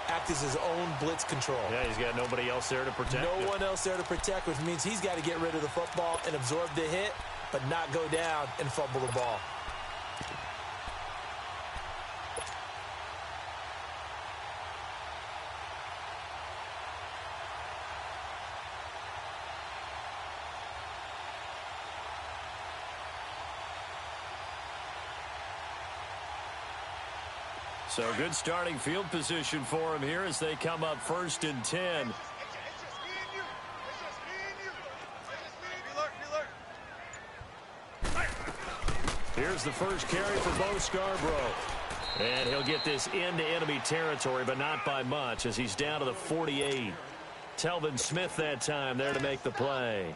Act as his own blitz control. Yeah, he's got nobody else there to protect him. No one else there to protect, which means he's got to get rid of the football and absorb the hit, but not go down and fumble the ball. So good starting field position for him here as they come up 1st and 10. Here's the first carry for Bo Scarborough. And he'll get this into enemy territory, but not by much as he's down to the 48. Telvin Smith that time there to make the play.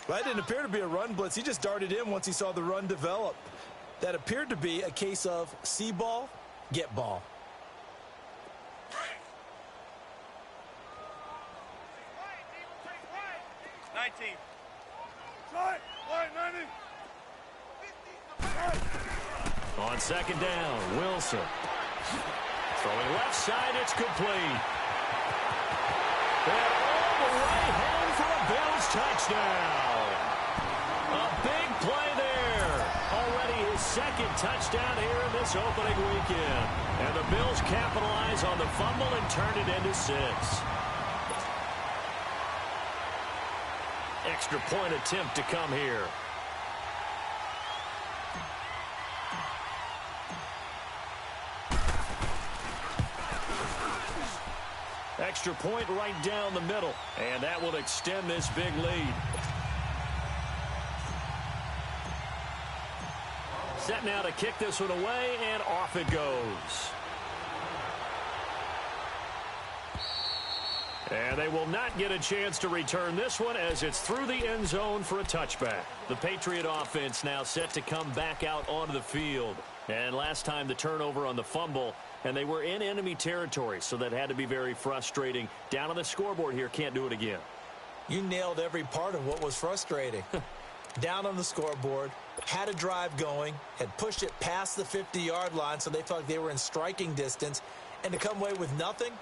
Well, that didn't appear to be a run blitz. He just darted in once he saw the run develop. That appeared to be a case of see ball, get ball. On 2nd down, Wilson. Throwing left side, it's complete. And all the way home for a Bills touchdown. A big play there. Already his 2nd touchdown here in this opening weekend. And the Bills capitalize on the fumble and turn it into 6. Extra point attempt to come here. Extra point right down the middle, and that will extend this big lead. Set now to kick this one away, and off it goes. And they will not get a chance to return this one as it's through the end zone for a touchback. The Patriot offense now set to come back out onto the field. And last time the turnover on the fumble, and they were in enemy territory, so that had to be very frustrating. Down on the scoreboard here, can't do it again. You nailed every part of what was frustrating. Down on the scoreboard, had a drive going, had pushed it past the 50-yard line, so they felt like they were in striking distance, and to come away with nothing,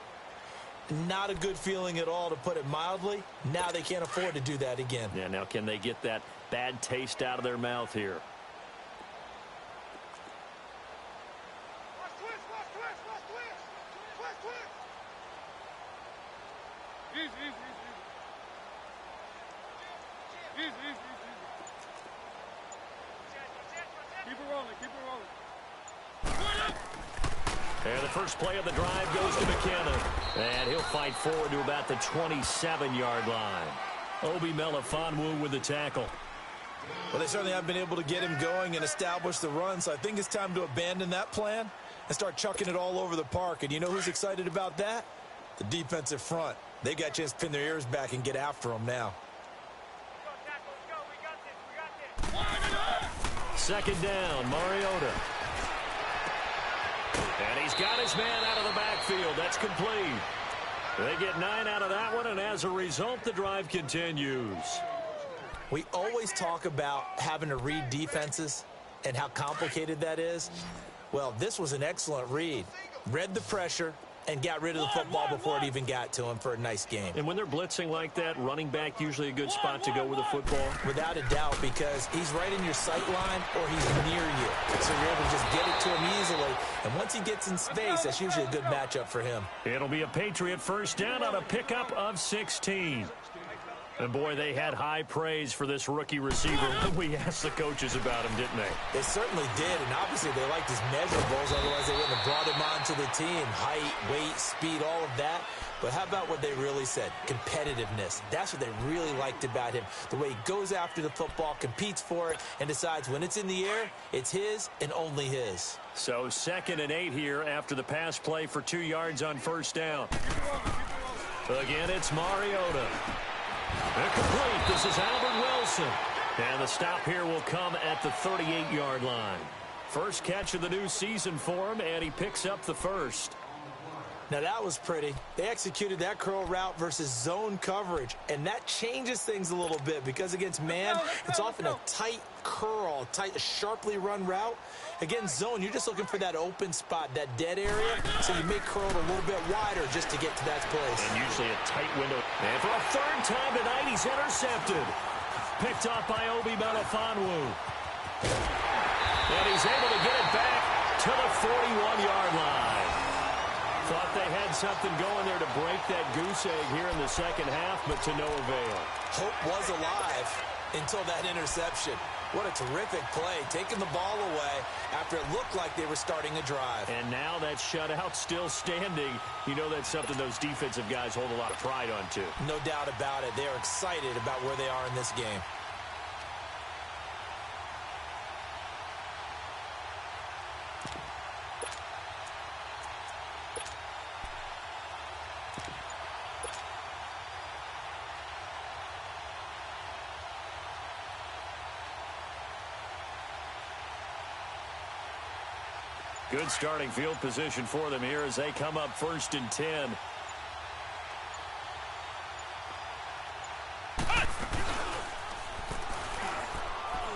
not a good feeling at all, to put it mildly. Now they can't afford to do that again. Yeah, now can they get that bad taste out of their mouth here? And the first play of the drive goes to McKenna. And he'll fight forward to about the 27-yard line. Obi Melifonwu with the tackle. Well, they certainly haven't been able to get him going and establish the run, so I think it's time to abandon that plan and start chucking it all over the park. And you know who's excited about that? The defensive front. They got a chance to pin their ears back and get after him now. 2nd down, Mariota. And he's got his man out of the backfield. That's complete. They get 9 out of that one, and as a result, the drive continues. We always talk about having to read defenses and how complicated that is. Well, this was an excellent read. Read the pressure and got rid of the football before it even got to him for a nice game. And when they're blitzing like that, running back usually a good spot to go with the football? Without a doubt, because he's right in your sight line or he's near you. So you're able to just get it to him easily. And once he gets in space, that's usually a good matchup for him. It'll be a Patriot first down on a pickup of 16. And, boy, they had high praise for this rookie receiver when we asked the coaches about him, didn't they? They certainly did, and obviously they liked his measurables. Otherwise, they wouldn't have brought him onto the team. Height, weight, speed, all of that. But how about what they really said? Competitiveness. That's what they really liked about him. The way he goes after the football, competes for it, and decides when it's in the air, it's his and only his. So 2nd and 8 here after the pass play for 2 yards on first down. Again, it's Mariota. They're complete. This is Albert Wilson. And the stop here will come at the 38-yard line. First catch of the new season for him, and he picks up the first. Now, that was pretty. They executed that curl route versus zone coverage, and that changes things a little bit because against man, it's often a tight curl, tight, sharply run route. Against zone, you're just looking for that open spot, that dead area, so you may curl it a little bit wider just to get to that place. And usually a tight window. And for a 3rd time tonight, he's intercepted. Picked off by Obi Melifonwu. And he's able to get it back to the 41-yard line. Thought they had something going there to break that goose egg here in the second half, but to no avail. Hope was alive until that interception. What a terrific play, taking the ball away after it looked like they were starting a drive. And now that shutout still standing. You know that's something those defensive guys hold a lot of pride on, too. No doubt about it. They're excited about where they are in this game. Good starting field position for them here as they come up 1st and 10.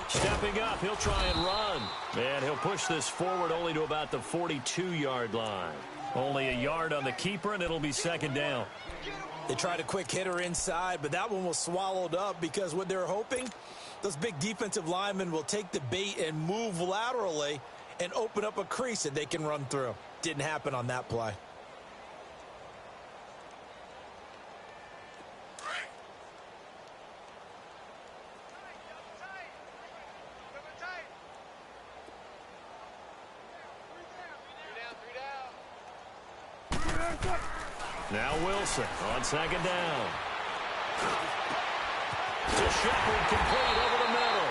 Stepping up, he'll try and run. And he'll push this forward only to about the 42-yard line. Only a yard on the keeper, and it'll be 2nd down. They tried a quick hitter inside, but that one was swallowed up because what they're hoping, those big defensive linemen will take the bait and move laterally and open up a crease that they can run through. Didn't happen on that play. Now Wilson on 2nd down. To Shepard, complete over the middle.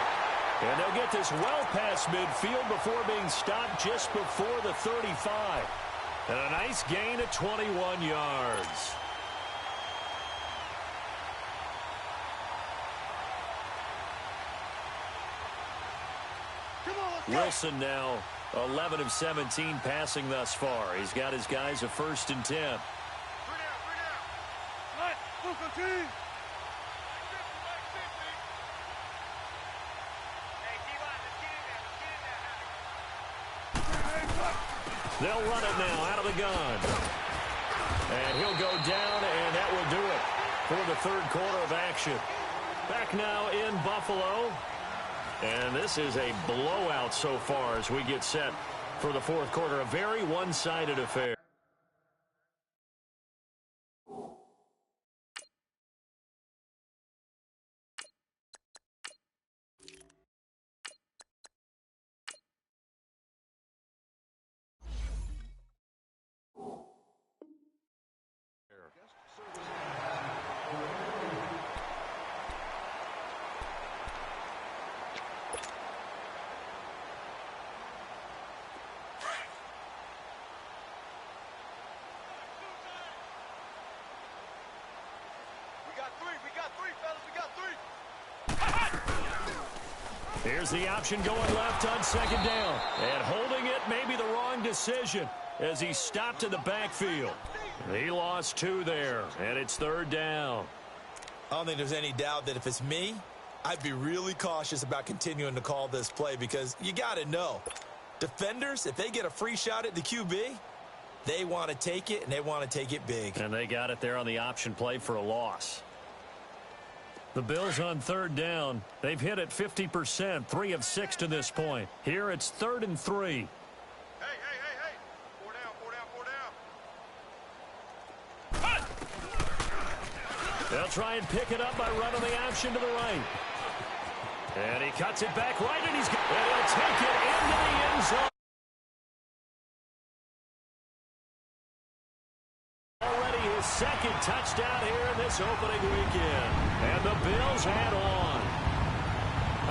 And they'll get this well past midfield before being stopped just before the 35. And a nice gain of 21 yards. Wilson now 11 of 17 passing thus far. He's got his guys a 1st and 10. They'll run it now out of the gun. And he'll go down, and that will do it for the 3rd quarter of action. Back now in Buffalo. And this is a blowout so far as we get set for the 4th quarter. A very one-sided affair. Here's the option going left on 2nd down. And holding it may be the wrong decision as he stopped in the backfield. He lost 2 there, and it's 3rd down. I don't think there's any doubt that if it's me, I'd be really cautious about continuing to call this play because you got to know, defenders, if they get a free shot at the QB, they want to take it, and they want to take it big. And they got it there on the option play for a loss. The Bills on 3rd down. They've hit it 50%, 3 of 6 to this point. Here it's 3rd and 3. Hey. 4 down. They'll try and pick it up by running the option to the right. And he cuts it back right, and he'll take it into the end zone. Already his 2nd touchdown here in this opening weekend. And the Bills add on.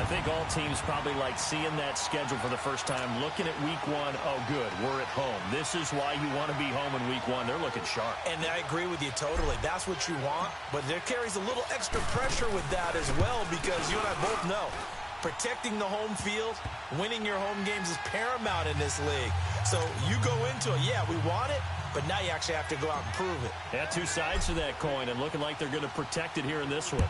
I think all teams probably like seeing that schedule for the first time, looking at week 1. Oh, good, we're at home. This is why you want to be home in week 1. They're looking sharp. And I agree with you totally. That's what you want. But there carries a little extra pressure with that as well because you and I both know protecting the home field, winning your home games is paramount in this league. So you go into it, yeah, we want it, but now you actually have to go out and prove it. Yeah, 2 sides to that coin, and looking like they're going to protect it here in this one.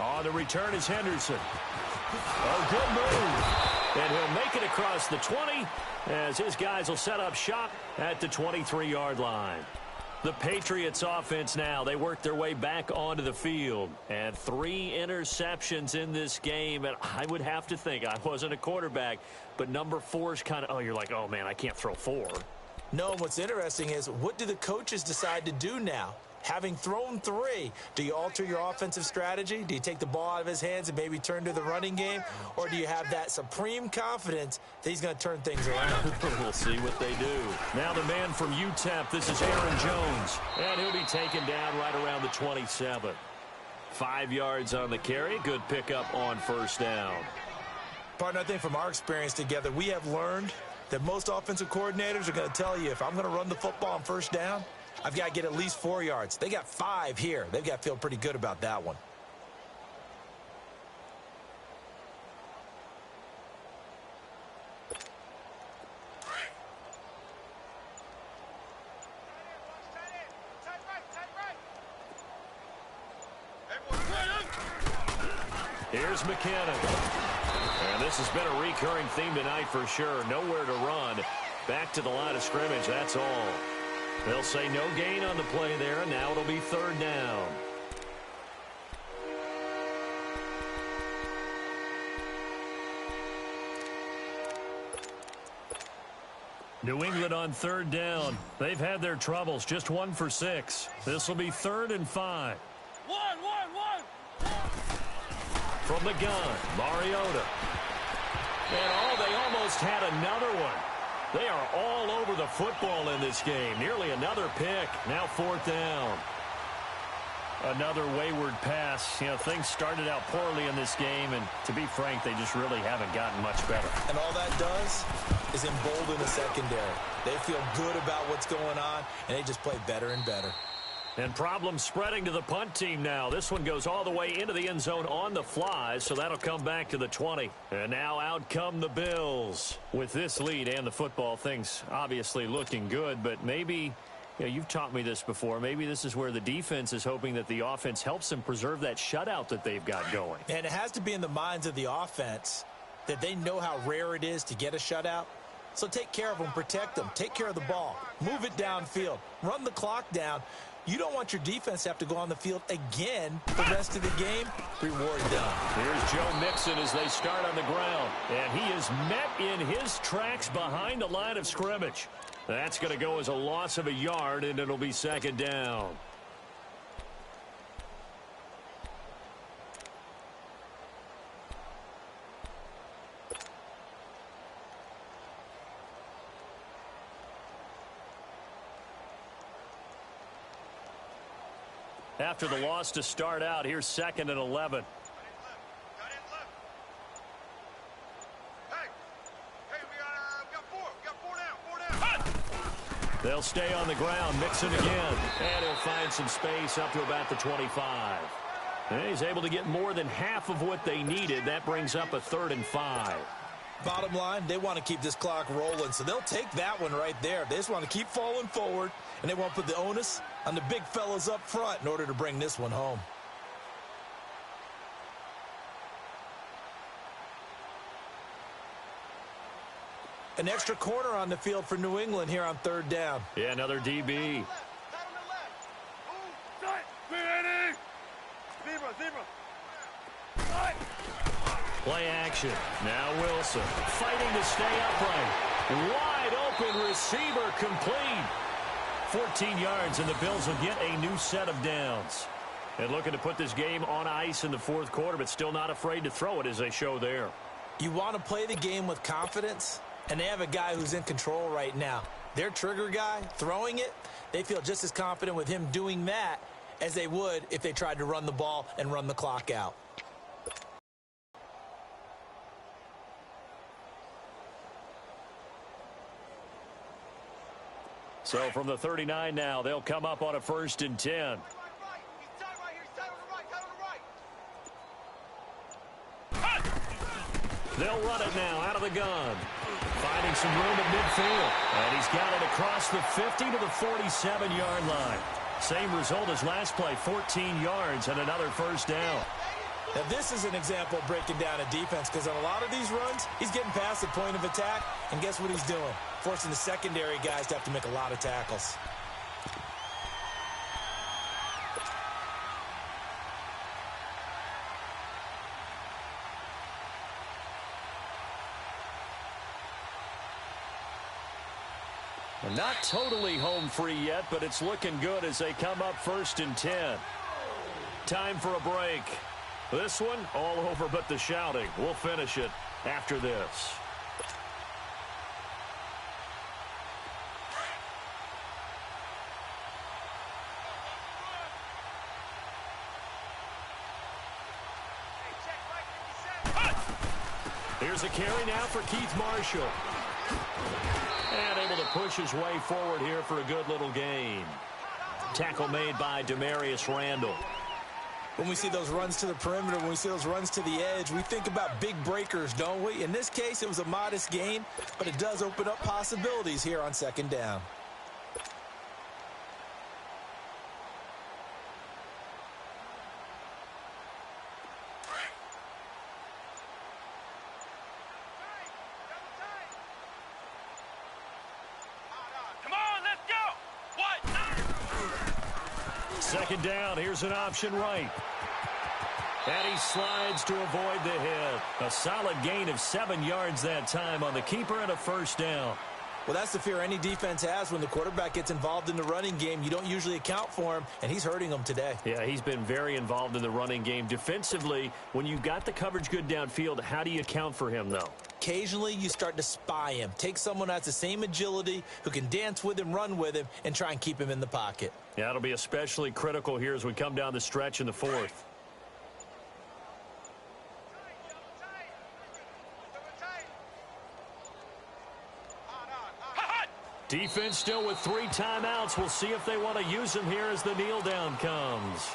On the return is Henderson. Oh, good move. And he'll make it across the 20 as his guys will set up shop at the 23-yard line. The Patriots offense now, they work their way back onto the field. And 3 interceptions in this game. And I would have to think, I wasn't a quarterback, but number 4 is kind of, you're like, oh, man, I can't throw 4. No, what's interesting is what do the coaches decide to do now? Having thrown 3, do you alter your offensive strategy? Do you take the ball out of his hands and maybe turn to the running game? Or do you have that supreme confidence that he's going to turn things around? We'll see what they do. Now the man from UTEP, this is Aaron Jones. And he'll be taken down right around the 27. 5 yards on the carry. Good pickup on first down. Partner, I think from our experience together, we have learned that most offensive coordinators are going to tell you, if I'm going to run the football on first down, I've got to get at least 4 yards. They got 5 here. They've got to feel pretty good about that one. Here's McKinnon. And this has been a recurring theme tonight for sure. Nowhere to run. Back to the line of scrimmage, that's all. They'll say no gain on the play there, and now it'll be third down. New England on third down. They've had their troubles, just 1 for 6. This will be 3rd and 5. From the gun, Mariota. And they almost had another one. They are all over the football in this game. Nearly another pick. Now 4th down. Another wayward pass. You know, things started out poorly in this game, and to be frank, they just really haven't gotten much better. And all that does is embolden the secondary. They feel good about what's going on, and they just play better and better. And problems spreading to the punt team now. This one goes all the way into the end zone on the fly, so that'll come back to the 20. And now out come the Bills. With this lead and the football, things obviously looking good, but maybe, you know, you've taught me this before, maybe this is where the defense is hoping that the offense helps them preserve that shutout that they've got going. And it has to be in the minds of the offense that they know how rare it is to get a shutout. So take care of them, protect them, take care of the ball, move it downfield, run the clock down. You don't want your defense to have to go on the field again the rest of the game. Reward done. Here's Joe Mixon as they start on the ground. And he is met in his tracks behind the line of scrimmage. That's going to go as a loss of a yard, and it'll be 2nd down. After the loss to start out, here's 2nd and 11. They'll stay on the ground, Mixon again, and he'll find some space up to about the 25. And he's able to get more than half of what they needed. That brings up a 3rd and 5. Bottom line, they want to keep this clock rolling, so they'll take that one right there. They just want to keep falling forward, and they won't put the onus on the big fellas up front in order to bring this one home. An extra corner on the field for New England here on 3rd down. Yeah, another DB. Play action. Now Wilson fighting to stay upright. Wide open receiver complete. 14 yards, and the Bills will get a new set of downs. And looking to put this game on ice in the 4th quarter, but still not afraid to throw it as they show there. You want to play the game with confidence, and they have a guy who's in control right now. Their trigger guy, throwing it, they feel just as confident with him doing that as they would if they tried to run the ball and run the clock out. So from the 39 now, they'll come up on a 1st and 10. They'll run it now out of the gun. Finding some room at midfield. And he's got it across the 50 to the 47-yard line. Same result as last play, 14 yards and another 1st down. Now, this is an example of breaking down a defense, because on a lot of these runs, he's getting past the point of attack, and guess what he's doing? Forcing the secondary guys to have to make a lot of tackles. And not totally home free yet, but it's looking good as they come up 1st and 10. Time for a break. This one, all over but the shouting. We'll finish it after this. Here's a carry now for Keith Marshall. And able to push his way forward here for a good little gain. Tackle made by Demarius Randall. When we see those runs to the perimeter, when we see those runs to the edge, we think about big breakers, don't we? In this case, it was a modest gain, but it does open up possibilities here on 2nd down. Second down, here's an option right. And he slides to avoid the hit. A solid gain of 7 yards that time on the keeper and a 1st down. Well, that's the fear any defense has when the quarterback gets involved in the running game. You don't usually account for him, and he's hurting them today. Yeah, he's been very involved in the running game. Defensively, when you've got the coverage good downfield, how do you account for him, though? Occasionally, you start to spy him. Take someone that's the same agility, who can dance with him, run with him, and try and keep him in the pocket. Yeah, it'll be especially critical here as we come down the stretch in the 4th. Defense still with 3 timeouts. We'll see if they want to use them here as the kneel down comes.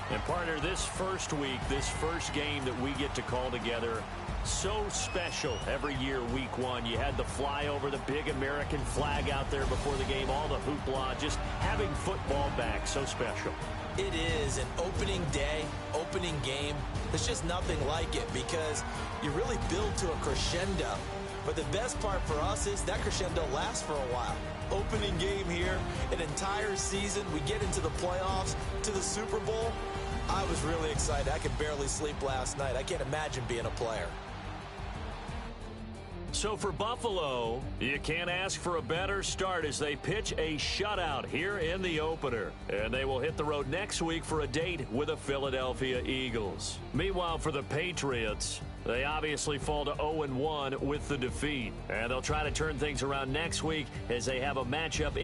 And partner, this first week, this first game that we get to call together, so special every year, week 1. You had the flyover, the big American flag out there before the game, all the hoopla, just having football back, so special. It is an opening day, opening game. There's just nothing like it because you really build to a crescendo. But the best part for us is that crescendo lasts for a while. Opening game here, an entire season, we get into the playoffs, to the Super Bowl. I was really excited. I could barely sleep last night. I can't imagine being a player. So for Buffalo, you can't ask for a better start as they pitch a shutout here in the opener. And they will hit the road next week for a date with the Philadelphia Eagles. Meanwhile, for the Patriots, they obviously fall to 0-1 with the defeat. And they'll try to turn things around next week as they have a matchup